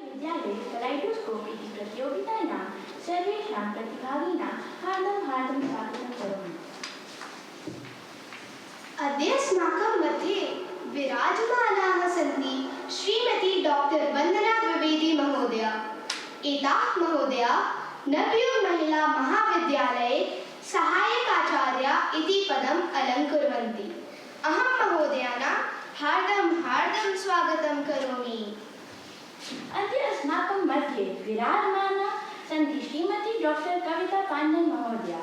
विद्यालये कलैडोस्कोप् इति प्रतियोगितायां सर्वेषां प्रतिभागिनां हार्दं स्वागतं करोमि। अद्य अस्माकं मध्ये विराजमानाः सन्ति श्रीमती डॉक्टर वन्दना द्विवेदी महोदया। एताः महोदया नवयुग महिला महाविद्यालये सहायकाचार्या इति पदम् अलङ्कुर्वन्ति। अहं महोदयानां हार्दं स्वागतं करोमि। अद्य अस्माकं मध्ये विराजमाना सन्ति श्रीमती डॉक्टर कविता पाण्डे महोदया।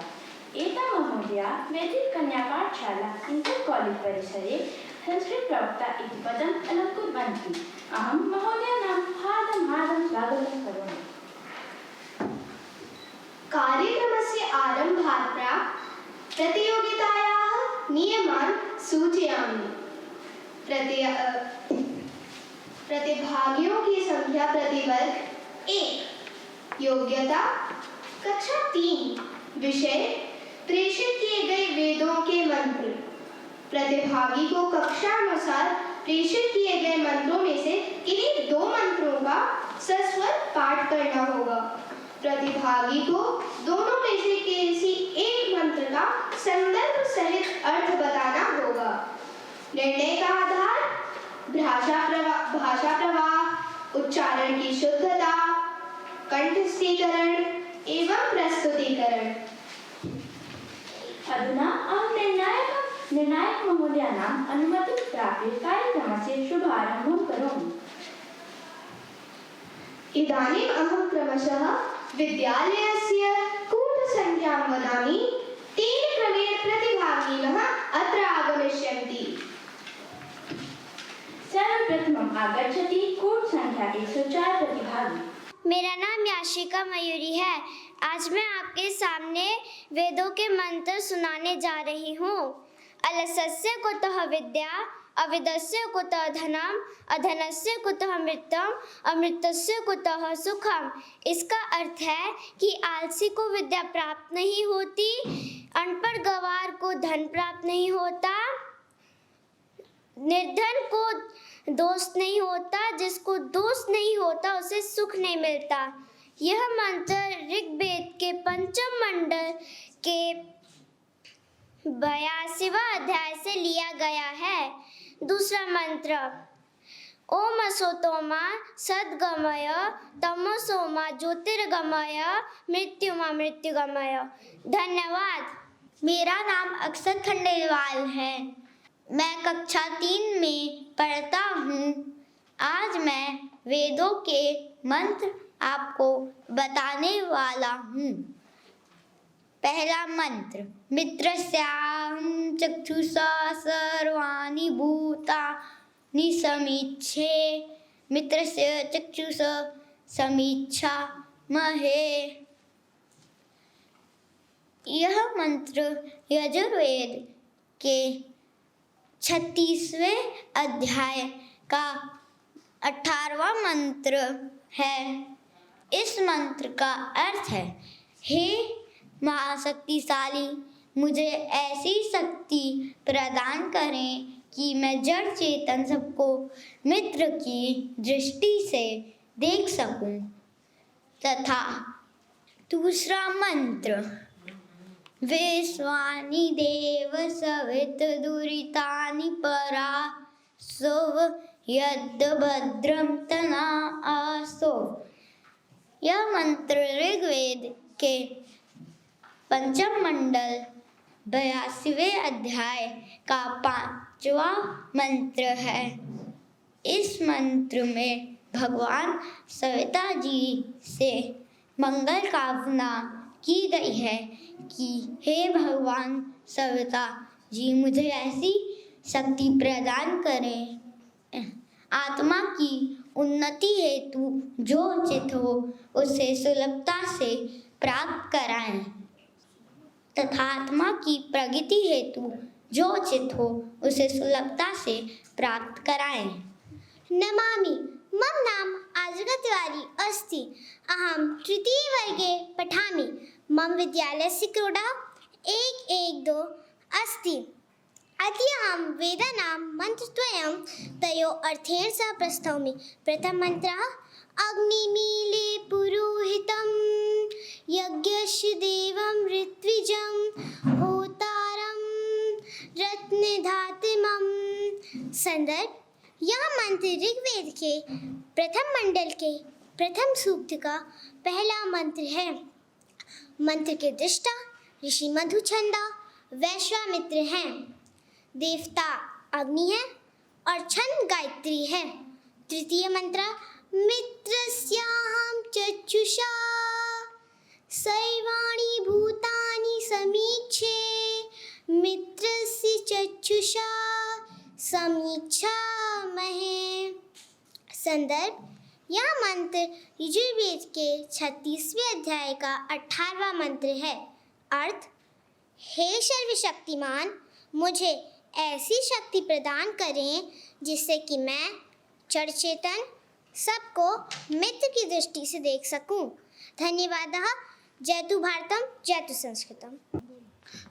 एता महोदया वैदिक कन्या पाठशाला इंटर कॉलेज परिसरे संस्कृत प्रवक्ता इति पदम् अलङ्कुर्वन्ति। अहं महोदयानां हार्दं स्वागतं करोमि। कार्यक्रमस्य आरम्भात् प्राक् प्रतियोगितायाः नियमान् सूचयामि। प्रतिभागियों की संख्या प्रतिवर्ग 1। योग्यता कक्षा 3। विषय प्रेषित किए गए वेदों के मंत्र। प्रतिभागी को कक्षानुसार प्रेषित किए गए मंत्रों में से किन्हीं 2 मंत्रों का सस्वर पाठ करना होगा। प्रतिभागी को दोनों में से किसी एक मंत्र का संदर्भ सहित अर्थ बताना होगा। निर्णय का आधार भाषा प्रवाह, उच्चारण की शुद्धता, कंठस्थीकरण एवं प्रस्तुतीकरण। अधुना अहं निर्णायक महोदयानाम् अनुमतिं प्राप्य कार्यक्रमस्य शुभारम्भं करोमि। इदानीम् अहं क्रमशः विद्यालयस्य कूटसंख्यां वदामि। तेन क्रमेण प्रतिभागिनः अत्र आगमिष्यन्ति। सर्वप्रथमम् आगच्छति कूट संख्या 104 प्रतिभागी। मेरा नाम याशिका मयूरी है। आज मैं आपके सामने वेदों के मंत्र सुनाने जा रही हूँ। अलसस्य कुतः विद्या, अविदस्य कुतः धनम, अधनस्य कुतः अमृतम, अमृतस्य कुतः सुखम। इसका अर्थ है कि आलसी को विद्या प्राप्त नहीं होती, अनपढ़ गंवार को धन प्राप्त नहीं होता, निर्धन को दोस्त नहीं होता, जिसको दोस्त नहीं होता उसे सुख नहीं मिलता। यह मंत्र ऋग्वेद के पंचम मंडल के 82वां अध्याय से लिया गया है। दूसरा मंत्र ओम असोतोमा सद्गमय तमसोमा ज्योतिर्गमय मृत्युमा मृत्युगमय। धन्यवाद। मेरा नाम अक्षत खंडेलवाल है। मैं कक्षा 3 में पढ़ता हूँ। आज मैं वेदों के मंत्र आपको बताने वाला हूँ। पहला मंत्र मित्रस्याहं चक्षुषा सर्वाणि भूतानि समीक्षे मित्रस्य चक्षुषा समीक्षा महे। यह मंत्र यजुर्वेद के 36वें अध्याय का 18वां मंत्र है। इस मंत्र का अर्थ है, हे महाशक्तिशाली, मुझे ऐसी शक्ति प्रदान करें कि मैं जड़ चेतन सबको मित्र की दृष्टि से देख सकूं। तथा दूसरा मंत्र विश्वानि देव सवित दुरितानि परा सुव यद् भद्रम तना आसो। यह मंत्र ऋग्वेद के पंचम मंडल 82वें अध्याय का 5वां मंत्र है। इस मंत्र में भगवान सविता जी से मंगल कामना की गई है कि हे भगवान सविता जी, मुझे ऐसी शक्ति प्रदान करें, आत्मा की उन्नति हेतु जो उचित हो उसे सुलभता से प्राप्त कराएं, तथा आत्मा की प्रगति हेतु जो उचित हो उसे सुलभता से प्राप्त कराएं। नमामि मम नाम आजुका तिवारी अस्ति। अहं तृतीयवर्गे पठामि। मम विद्यालयस्य क्रीडा 1-1-2 अस्ति। अद्य अहं वेदानां मन्त्रद्वयं तयोः अर्थेन सह प्रस्तौमि। प्रथममन्त्रः अग्निमीले पुरोहितं यज्ञस्य देवं ऋत्विजं होतारं रत्नधातुमं। संदर्भ: यह मंत्र ऋग्वेद के प्रथम मंडल के प्रथम सूक्त का पहला मंत्र है। मंत्र के दृष्टा ऋषि मधुचंदा वैश्वामित्र हैं। देवता अग्नि है और छंद गायत्री है। तृतीय मंत्र: मित्रस्याहं चक्षुषा सर्वाणि भूतानि समीक्षे मित्रस्य चक्षुषा समीक्षामहे। संदर्भ: यह मंत्र यजुर्वेद के 36वें अध्याय का 18वां मंत्र है। अर्थ: हे सर्वशक्तिमान, मुझे ऐसी शक्ति प्रदान करें जिससे कि मैं जड़ चेतन सबको मित्र की दृष्टि से देख सकूं। धन्यवादः। जयतु भारतम जयतु संस्कृतम।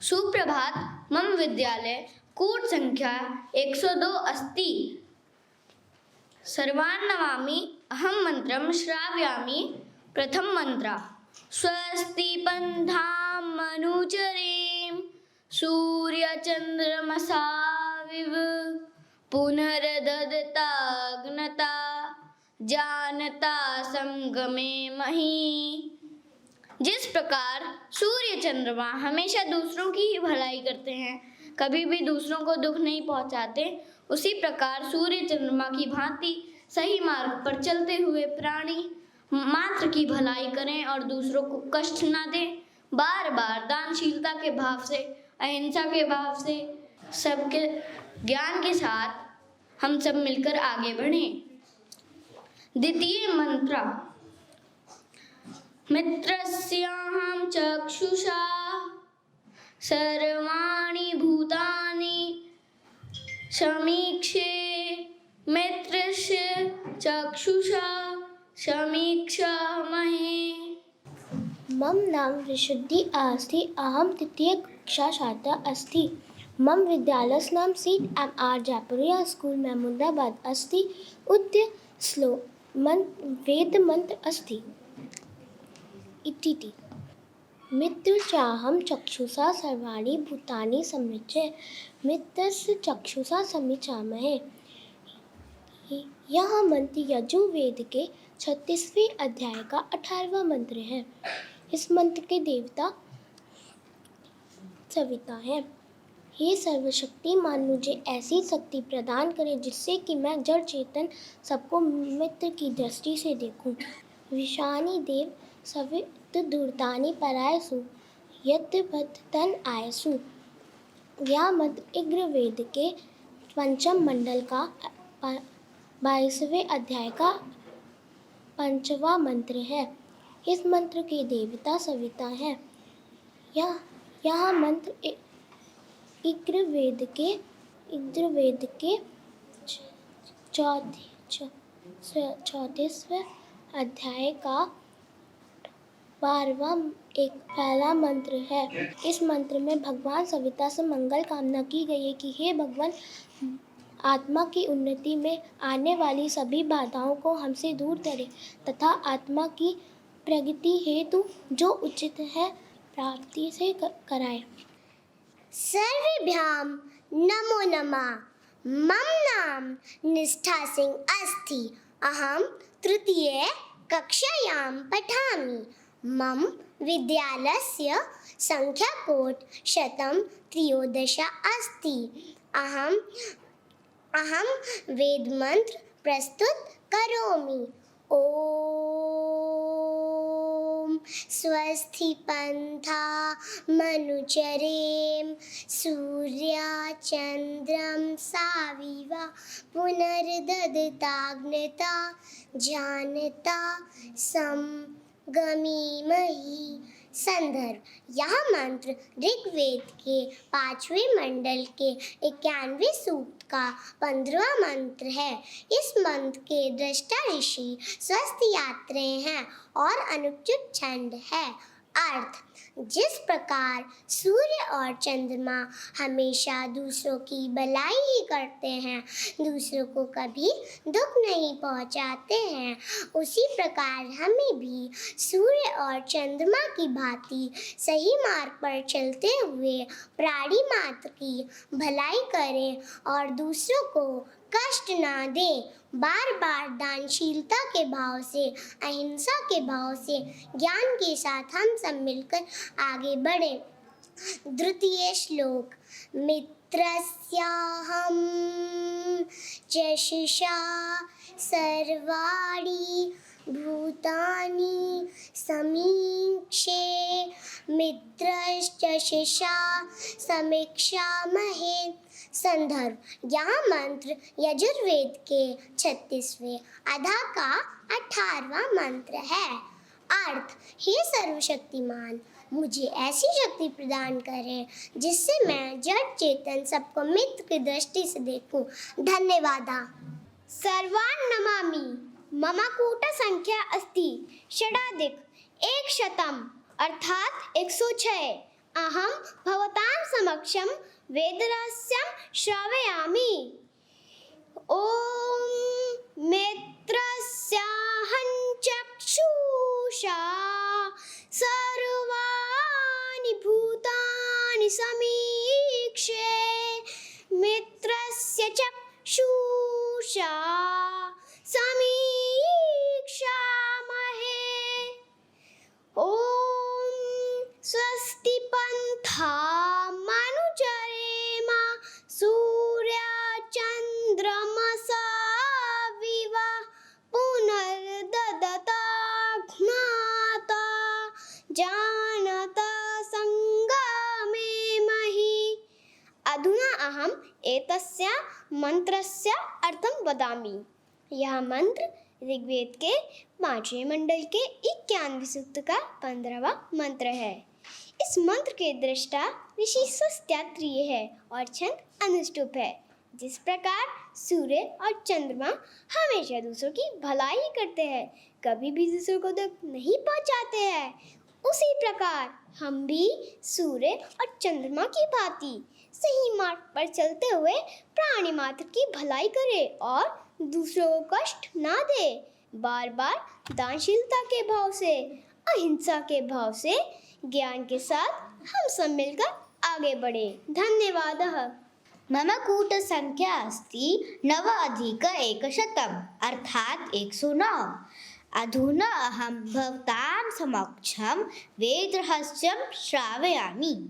सुप्रभात। मम विद्यालय कूट संख्या 102 अस्ति। सर्वान् नमामि अहं मंत्रं श्रावयामि। प्रथम मंत्र: स्वस्ति पन्थां मनुचरेम सूर्यचन्द्रमसा विव पुनर्ददताग्नता जानता संगमे मही। जिस प्रकार सूर्य चंद्रमा हमेशा दूसरों की ही भलाई करते हैं, कभी भी दूसरों को दुख नहीं पहुंचाते, उसी प्रकार सूर्य चंद्रमा की भांति सही मार्ग पर चलते हुए प्राणी मात्र की भलाई करें और दूसरों को कष्ट न दें। बार बार दानशीलता के भाव से, अहिंसा के भाव से, सबके ज्ञान के साथ हम सब मिलकर आगे बढ़ें। द्वितीय मंत्र: मित्रस्याहं चक्षुषा सर्वाणि भूतानि समीक्षे मित्रस्य चक्षुषा समीक्षामहे। मम नाम विशुद्धि अस्ति। अहं तृतीय कक्षा छात्रा अस्ति। मम विद्यालयस्य नाम seat MR. Jaipuria school Mahmudabad अस्ति। उद्य वेद मंत्र अस्ति इति। मित्रस्याहं चक्षुषा सर्वाणि भूतानि समीक्षे मित्रस्य चक्षुषा समीक्षामहे। यह मंत्र यजुर्वेद के 36वें अध्याय का 18वां मंत्र है। इस मंत्र के देवता सविता है। हे सर्वशक्तिमान, मुझे ऐसी शक्ति प्रदान करें जिससे कि मैं जड़ चेतन सबको मित्र की दृष्टि से देखूं। विषाणी देव सवित दूरतानि परायसु यद्भद्र तन आयसु। यह मंत्र ऋग्वेद के पंचम मंडल का 22वें अध्याय का 5वां मंत्र है। इस मंत्र के देवता सविता है। यह मंत्र ऋग्वेद के 34वें अध्याय का 12वां पहला मंत्र है। इस मंत्र में भगवान सविता से मंगल कामना की गई है कि हे भगवान, आत्मा की उन्नति में आने वाली सभी बाधाओं को हमसे दूर करें तथा आत्मा की प्रगति हेतु जो उचित है प्राप्ति से कराएं। सर्वेभ्यां नमो नमः। मम नाम निष्ठा सिंह अस्ति। अहं तृतीय कक्षायां पठामि। मम विद्यालयस्य संख्याकोट् 113 अस्ति। अहं वेदमंत्र प्रस्तुत करोमि। ओम स्वस्ति पन्था मनुचरेम सूर्याचन्द्रं साविवा पुनर्ददताग्नता जानता संगमीमहि। संदर्भ: यह मंत्र ऋग्वेद के 5वें मंडल के 91वें सूक्त का 15वां मंत्र है। इस मंत्र के दृष्टा ऋषि स्वस्थ यात्रे हैं और अनुचित छंद है। अर्थ: जिस प्रकार सूर्य और चंद्रमा हमेशा दूसरों की भलाई ही करते हैं, दूसरों को कभी दुख नहीं पहुंचाते हैं, उसी प्रकार हमें भी सूर्य और चंद्रमा की भांति सही मार्ग पर चलते हुए प्राणी मात्र की भलाई करें और दूसरों को कष्ट ना दें। बार बार दानशीलता के भाव से, अहिंसा के भाव से, ज्ञान के साथ हम सब मिलकर आगे बढ़ें। द्वितीय श्लोक। मित्रस्याहं यशसा सर्वाणि भूतानि समीक्षे मित्रश्चेषा समीक्षामहे। संदर्भ। यह मंत्र यजुर्वेद के 36वें अध्याय का 18वां मंत्र है। अर्थ। हे सर्वशक्तिमान, मुझे ऐसी शक्ति प्रदान करें जिससे मैं जड़ चेतन सबको मित्र की दृष्टि से देखूं। धन्यवाद। सर्वान् नमामि। मम कूट संख्या अस्ति षडाधिक 100 अर्थात 106। अहं भवतां समक्षं वेदरहस्यं श्रावयामि। ॐ मित्रस्याहं चक्षुषा सर्वाणि भूतानि समीक्षे मित्रस्य चक्षुषा समीक्षामहे। ॐ स्वस्ति पन्था मनुचरेम सूर्या चन्द्रमसा विव पुनर्ददता ज्ञाता जानता संगमे महि। अधुना अहम् एतस्य मंत्रस्य अर्थं वदामि। यह मंत्र ऋग्वेद के 5वें मंडल के 91वें सूक्त का 15वां मंत्र है। इस मंत्र के दृष्टा ऋषि स्वस्त्यात्रेय है और छंद अनुष्टुप है। जिस प्रकार सूर्य और चंद्रमा हमेशा दूसरों की भलाई करते हैं, कभी भी दूसरों को दुख नहीं पहुंचाते हैं, उसी प्रकार हम भी सूर्य और चंद्रमा की भांति सही मार्ग पर चलते हुए प्राणी मात्र की भलाई करें और दूसरों को कष्ट ना दे। बार बार दानशीलता के भाव से, अहिंसा के भाव से, ज्ञान के साथ हम सब मिलकर आगे बढ़े। धन्यवादः। मम कूट संख्या अस्ति 9+100 अर्थात 109। अधुना अहं भवतां समक्षं वेदरहस्यं श्रावयामि।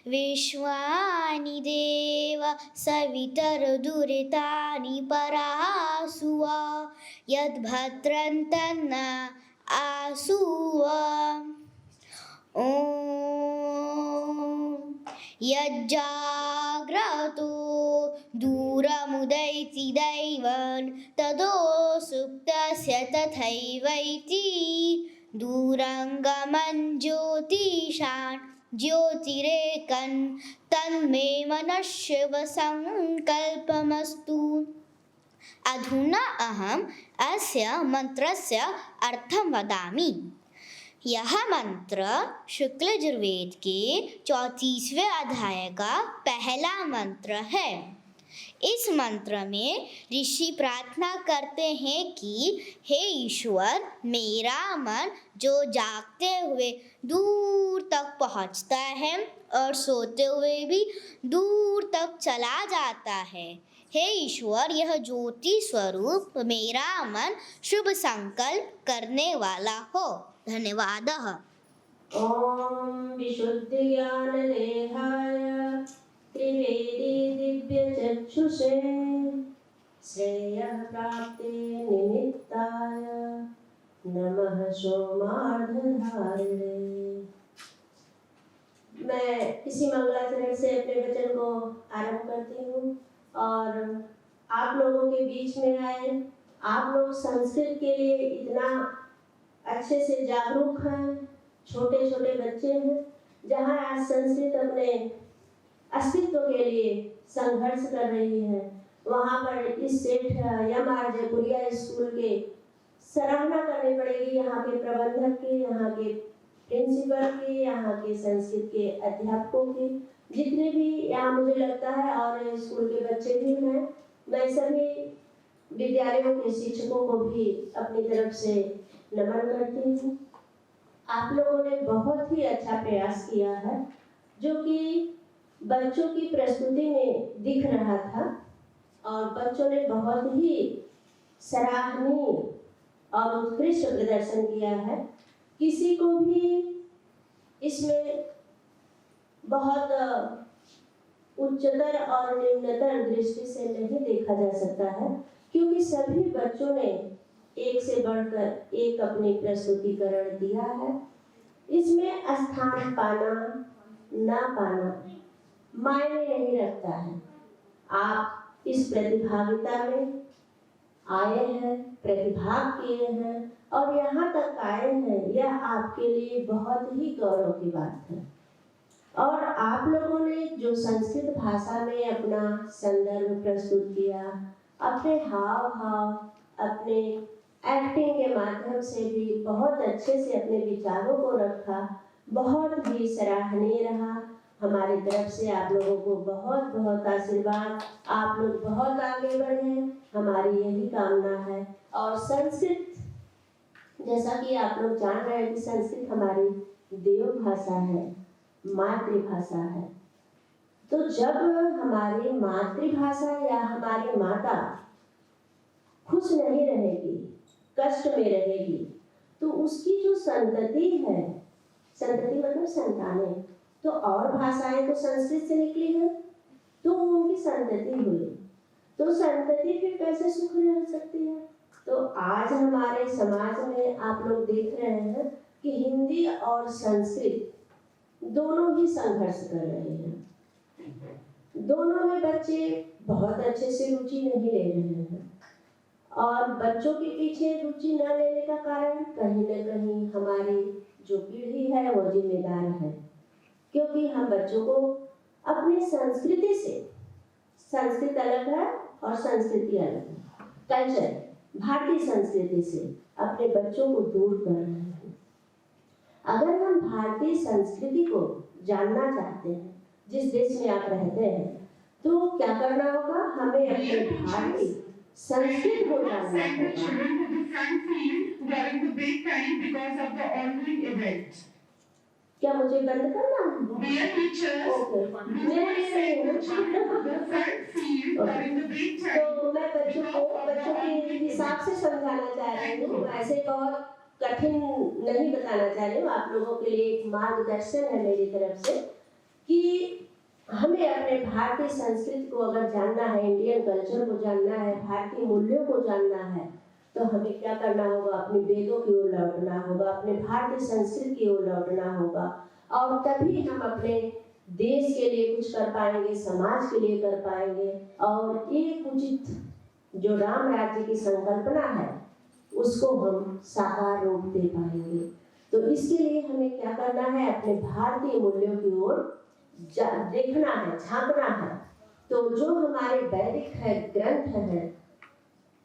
विश्वानि देव सवितर्दुरितानि परासुव यद्भद्रं तन्न आसुव। यज्जाग्रतो दूरमुदैति दैवं तदो सुप्तस्य तथैवैति दूरङ्गमं ज्योतिषां ज्योतिरेकं तन्मे मनश्शिव संकल्पमस्तु। अधुना अहम् अस्य मंत्रस्य अर्थं वदामि। यह मंत्र शुक्ल यजुर्वेद के 34वें अध्याय का पहला मंत्र है। इस मंत्र में ऋषि प्रार्थना करते हैं कि हे ईश्वर, मेरा मन जो जागते हुए दूर तक पहुंचता है और सोते हुए भी दूर तक चला जाता है, हे ईश्वर, यह ज्योति स्वरूप मेरा मन शुभ संकल्प करने वाला हो। धन्यवाद। ओम विशुद्धि ज्ञान देहाय त्रिवेदी दिव्य चक्षुषे श्रेय प्राप्ति निमित्ताय नमः सोमार्धधारिणे। मैं इसी मंगलाचरण से अपने वचन को आरंभ करती हूँ और आप लोगों के बीच में आए। आप लोग संस्कृत के लिए इतना अच्छे से जागरूक हैं, छोटे छोटे बच्चे हैं। जहाँ आज संस्कृत अपने अस्तित्व के लिए संघर्ष कर रही है, वहाँ पर इस सेठ एम आर जयपुरिया स्कूल के सराहना करनी पड़ेगी यहाँ के प्रबंधक की, यहाँ के प्रिंसिपल की, यहाँ के संस्कृत के अध्यापकों की, जितने भी यहाँ मुझे लगता है, और स्कूल के बच्चे भी हैं। मैं सभी विद्यालयों के शिक्षकों को भी अपनी तरफ से नमन करती हूँ। आप लोगों ने बहुत ही अच्छा प्रयास किया है, जो कि बच्चों की प्रस्तुति में दिख रहा था, और बच्चों ने बहुत ही सराहनीय और उत्कृष्ट प्रदर्शन किया है। किसी को भी इसमें बहुत उच्चतर और निम्नतर दृष्टि से नहीं देखा जा सकता है, क्योंकि सभी बच्चों ने एक से बढ़कर एक अपनी प्रस्तुतिकरण दिया है। इसमें स्थान पाना ना पाना मायने नहीं रखता है। आप इस प्रतिभागिता में आए हैं, प्रतिभाग किए हैं और यहाँ तक आए हैं, यह आपके लिए बहुत ही गौरव की बात है। और आप लोगों ने जो संस्कृत भाषा में अपना संदर्भ प्रस्तुत किया, अपने हाव भाव, अपने एक्टिंग के माध्यम से भी बहुत अच्छे से अपने विचारों को रखा, बहुत ही सराहनीय रहा। हमारी तरफ से आप लोगों को बहुत बहुत आशीर्वाद। आप लोग बहुत आगे बढ़े, हमारी यही कामना है। और संस्कृत, जैसा कि आप लोग जान रहे हैं कि संस्कृत हमारी देव भाषा है, मातृभाषा है। तो जब हमारी मातृभाषा या हमारी माता खुश नहीं रहेगी, कष्ट में रहेगी, तो उसकी जो संतति है, संतति मतलब संतानें, तो और भाषाएं तो संस्कृत से निकली है, तो उनकी संतति हुई, तो संतति फिर कैसे सुख रह सकती है। तो आज हमारे समाज में आप लोग देख रहे हैं कि हिंदी और संस्कृत दोनों ही संघर्ष कर रहे हैं। दोनों में बच्चे बहुत अच्छे से रुचि नहीं ले रहे हैं, और बच्चों के पीछे रुचि न लेने का कारण कहीं न कहीं हमारी जो पीढ़ी है वो जिम्मेदार है, क्योंकि हम बच्चों को अपनी संस्कृति से, संस्कृत अलग है और संस्कृति अलग है, कल्चर भारतीय संस्कृति से अपने बच्चों को दूर कर रहे हैं। अगर हम भारतीय संस्कृति को जानना चाहते हैं, जिस देश में आप रहते हैं, तो क्या करना होगा, हमें अपने भारतीय संस्कृत को जानना होगा। क्या मुझे बंद करना है? तो मैं बच्चों के हिसाब से समझाना चाह रही हूँ, ऐसे बहुत कठिन नहीं बताना चाह रही हूँ। आप लोगों के लिए एक मार्गदर्शन है मेरी तरफ से कि हमें अपने भारतीय संस्कृति को अगर जानना है, इंडियन कल्चर को जानना है, भारतीय मूल्यों को जानना है, तो हमें क्या करना होगा, अपने वेदों की ओर लौटना होगा, अपने भारतीय संस्कृति की ओर लौटना होगा, और तभी हम अपने देश के लिए कुछ कर पाएंगे, समाज के लिए कर पाएंगे, और एक उचित जो राम राज्य की संकल्पना है उसको हम साकार रूप दे पाएंगे। तो इसके लिए हमें क्या करना है, अपने भारतीय मूल्यों की ओर देखना है, झांकना है। तो जो हमारे वैदिक है, ग्रंथ है,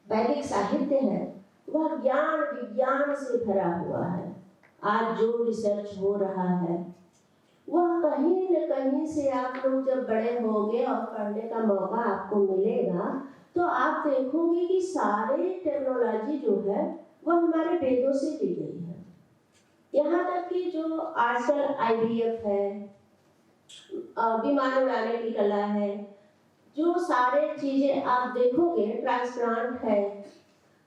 वैदिक साहित्य है, वह ज्ञान विज्ञान से भरा हुआ है। आज जो रिसर्च हो रहा है वह कहीं न कहीं से आप लोग जब बड़े होंगे और पढ़ने का मौका आपको मिलेगा, तो आप देखोगे कि सारे टेक्नोलॉजी जो है वह हमारे वेदों से ली गई है। यहाँ तक कि जो आजकल IVF है, विमान उड़ाने की कला है, जो सारे चीजें आप देखोगे, ट्रांसप्लांट है,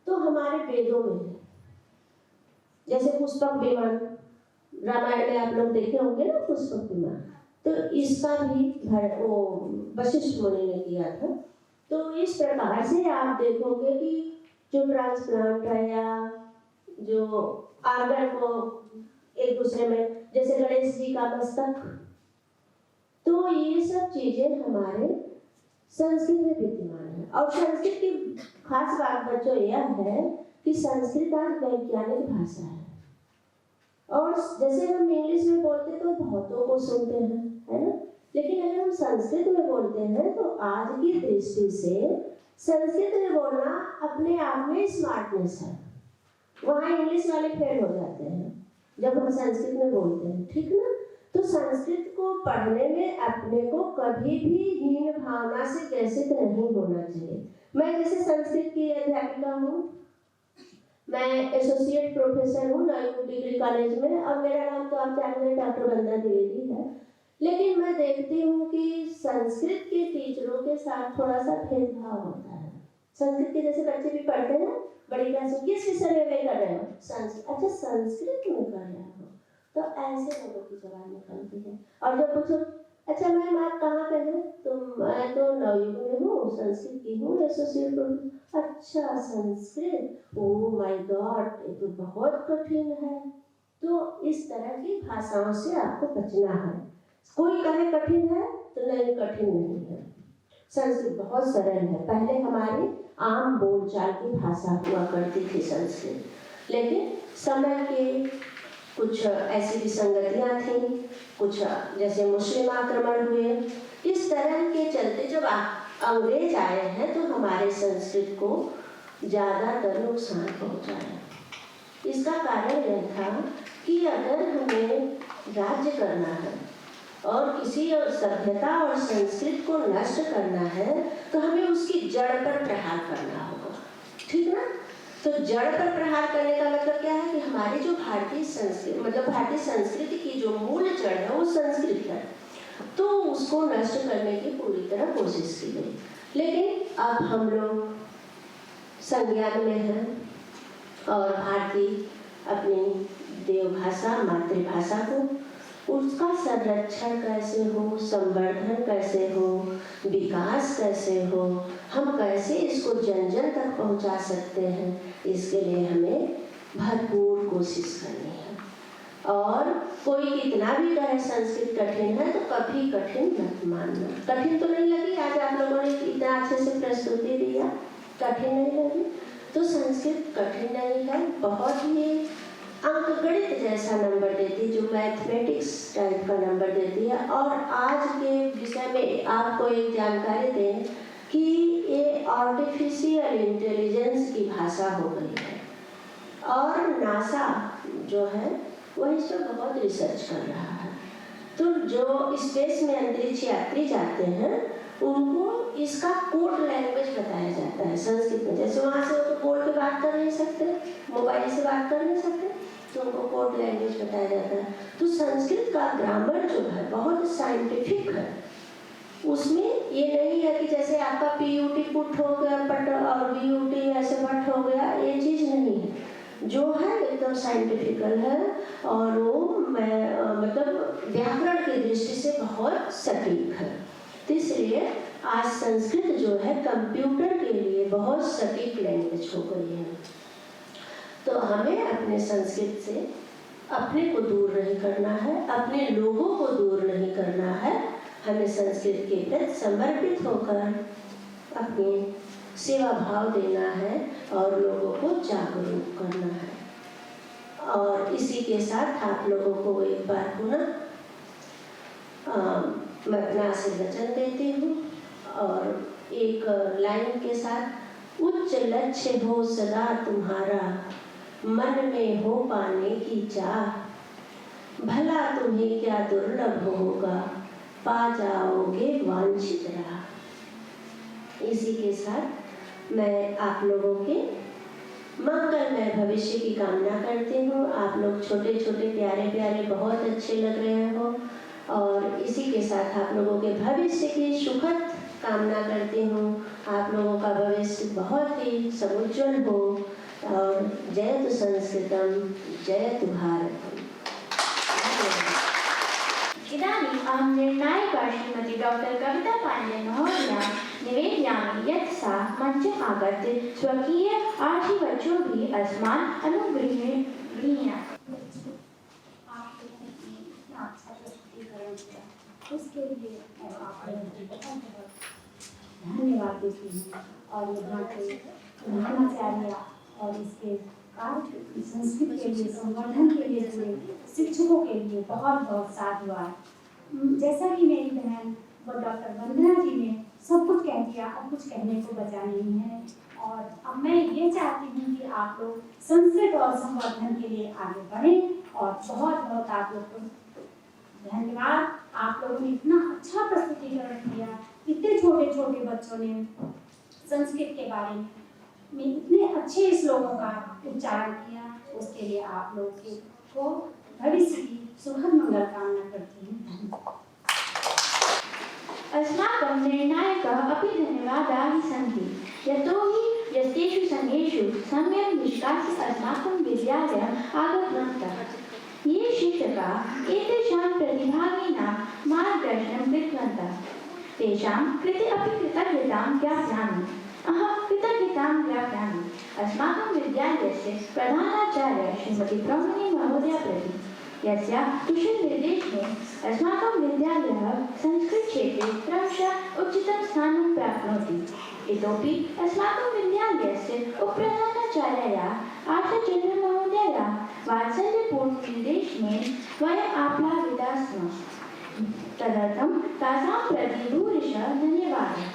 तो हमारे वेदों में है। जैसे पुष्पक विमान, रामायण में आप लोग देखे होंगे ना पुष्पक विमान, तो इसका भी वो वशिष्ठ मुनि ने किया था। तो इस प्रकार से आप देखोगे कि जो ट्रांसप्लांट है या जो आर्गन को एक दूसरे में, जैसे गणेश जी का मस्तक, तो ये सब चीजें हमारे संस्कृत में विद्यमान है। और संस्कृत की खास बात बच्चों यह है कि संस्कृत आज वैज्ञानिक भाषा है, और जैसे हम इंग्लिश में बोलते तो बहुतों को सुनते हैं, है ना, लेकिन अगर हम संस्कृत में बोलते हैं तो आज की दृष्टि से संस्कृत में बोलना अपने आप में स्मार्टनेस है। वहाँ इंग्लिश वाले फेल हो जाते हैं जब हम संस्कृत में बोलते हैं, ठीक ना। तो संस्कृत को पढ़ने में अपने को कभी भी हीन भावना से ग्रसित नहीं होना चाहिए। मैं जैसे संस्कृत की अध्यापिका हूँ, मैं एसोसिएट प्रोफेसर हूँ नवयुग डिग्री कॉलेज में, और मेरा नाम तो आप जानते हैं डॉक्टर वंदना द्विवेदी है। लेकिन मैं देखती हूँ कि संस्कृत के टीचरों के साथ थोड़ा सा भेदभाव होता है। संस्कृत के जैसे बच्चे भी पढ़ते हैं बड़ी क्लास में, किस विषय में कर रहे हो? संस्कृत। अच्छा, संस्कृत में कर रहे हो, तो ऐसे लोगों की जबान निकलती है। और जब पूछो अच्छा मैम आप कहाँ पे हैं, तो मैं तो नवयुग में हूँ, संस्कृत की हूँ, एसोसिएट प्रोफेसर। अच्छा संस्कृत, ओह माय गॉड, ये तो बहुत कठिन है। तो इस तरह की भाषाओं से आपको बचना है। कोई कहे कठिन है तो नहीं, कठिन नहीं है, संस्कृत बहुत सरल है। पहले हमारी आम बोलचाल की भाषा हुआ करती थी संस्कृत, लेकिन समय के कुछ ऐसी विसंगतियाँ थीं, कुछ जैसे मुस्लिम आक्रमण हुए, इस तरह के चलते जब अंग्रेज आए हैं तो हमारे संस्कृत को ज़्यादातर नुकसान पहुँचाया। इसका कारण यह था कि अगर हमें राज्य करना है और किसी सभ्यता और संस्कृत को नष्ट करना है तो हमें उसकी जड़ पर प्रहार करना होगा, ठीक ना। तो जड़ पर प्रहार करने का मतलब क्या है कि हमारी जो भारतीय संस्कृति, मतलब भारतीय संस्कृति की जो मूल जड़ है वो संस्कृत है, तो उसको नष्ट करने की पूरी तरह कोशिश की गई। लेकिन अब हम लोग संज्ञान में हैं और भारतीय अपनी देवभाषा मातृभाषा को, उसका संरक्षण कैसे हो, संवर्धन कैसे हो, विकास कैसे हो, हम कैसे इसको जन जन तक पहुंचा सकते हैं, इसके लिए हमें भरपूर कोशिश करनी है। और कोई कितना भी कहे संस्कृत कठिन है तो कभी कठिन मत मानना। कठिन तो नहीं लगी? आज आप लोगों ने इतना अच्छे से प्रस्तुति दिया, कठिन नहीं लगी? तो संस्कृत कठिन नहीं है, बहुत ही अंकगणित जैसा नंबर देती है, जो मैथमेटिक्स टाइप का नंबर देती है। और आज के विषय में आपको एक जानकारी दें कि ये आर्टिफिशियल इंटेलिजेंस की भाषा हो गई है, और नासा जो है वह इस पर बहुत रिसर्च कर रहा है। तो जो स्पेस में अंतरिक्ष यात्री जाते हैं उनको इसका कोड लैंग्वेज बताया जाता है संस्कृत में। जैसे वहाँ से वो तो बोल के बात कर नहीं सकते, मोबाइल से बात कर नहीं सकते, तो उनको कोड लैंग्वेज बताया जाता है। तो संस्कृत का ग्रामर जो है बहुत साइंटिफिक है। उसमें ये नहीं है कि जैसे आपका पीयूटी पुट हो गया पट और बीयूटी ऐसे पट हो गया, ये चीज़ नहीं है। जो है एकदम साइंटिफिकल है, और वो मतलब व्याकरण की दृष्टि से बहुत सटीक है। तो इसलिए आज संस्कृत जो है कंप्यूटर के लिए बहुत सटीक लैंग्वेज हो गई है। तो हमें अपने संस्कृत से अपने को दूर नहीं करना है, अपने लोगों को दूर नहीं करना है। हमें संस्कृत के प्रति समर्पित होकर अपनी सेवा भाव देना है और लोगों को जागरूक करना है। और इसी के साथ आप लोगों को एक बार पुनः मैं अपना आशीर्वचन देती हूँ, और एक लाइन के साथ, उच्च लक्ष्य हो सदा तुम्हारा, मन में हो पाने की चाह, भला तुम्हें क्या दुर्लभ होगा, पा जाओगे वांछित राह। इसी के साथ मैं आप लोगों के मंगलमय भविष्य की कामना करती हूँ। आप लोग छोटे छोटे प्यारे प्यारे बहुत अच्छे लग रहे हो, और इसी के साथ आप लोगों के भविष्य की सुखद कामना करती हूँ। आप लोगों का भविष्य बहुत ही समुज्ज्वल हो, और जयतु संस्कृतम जयतु भारतम। इदानीम् अहं निर्णायिका श्रीमती डॉक्टर कविता पाण्डे महोदया निवेदयामि यत् सा मञ्चे आगत्य स्वकीय आशीर्वचोभिः अस्मान् अनुगृह्णात्। उसके लिए धन्यवाद देती हूँ। और यहाँ के प्रधानाचार्य और इसके कार्य संस्कृत के लिए संवर्धन के लिए जुड़े शिक्षकों के लिए बहुत बहुत साधुवाद। जैसा कि मेरी बहन व डॉक्टर वंदना जी ने सब कुछ कह दिया, अब कुछ कहने को बचा नहीं है। और अब मैं ये चाहती हूँ कि आप लोग संस्कृत और संवर्धन के लिए आगे बढ़ें और बहुत बहुत आप लोग को धन्यवाद। आप लोगों ने इतना अच्छा प्रस्तुतिकरण किया, इतने छोटे छोटे बच्चों ने संस्कृत के बारे में इतने अच्छे श्लोकों का उच्चारण किया, उसके लिए आप लोग को भविष्य की सुखद मंगल कामना करती हूँ। धन्यवाद। अस्माकं निर्णायकाः अपि धन्यवादाः सन्ति, यतोहि यस्तेषु संघेषु सम्यक् निष्कास्य अस्माकं विद्यालयम् आगतवन्तः। ये शिक्षकाः एतेषां प्रतिभागिनां मार्गदर्शनं कृतवन्तः। तेषां कृते अपि कृतज्ञतां ज्ञापयामि। अहं कृतज्ञतां ज्ञापयामि अस्माकं विद्यालयस्य प्रधानाचार्य श्रीमती ब्रह्मणी महोदया प्रति, यस्याः कुशलनिर्देशनेन अस्माकं विद्यालयः संस्कृतक्षेत्रे क्रमशः उच्चतमं स्थानं प्राप्नोति। इतोपि अस्माकं विद्यालयस्य उपप्रधानाचार्यायाः आचार्यचन्द्रमहोदयायाः वात्सल्यपूर्णनिर्देशनेन वयम् आप्लाविताः स्मः। तदर्थं तासां प्रति भूरिशः धन्यवादः।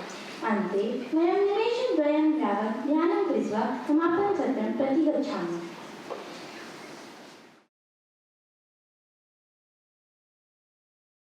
अन्ते वयं निमेषद्वयं यावत् ध्यानं कृत्वा समापनसत्रं प्रति गच्छामः।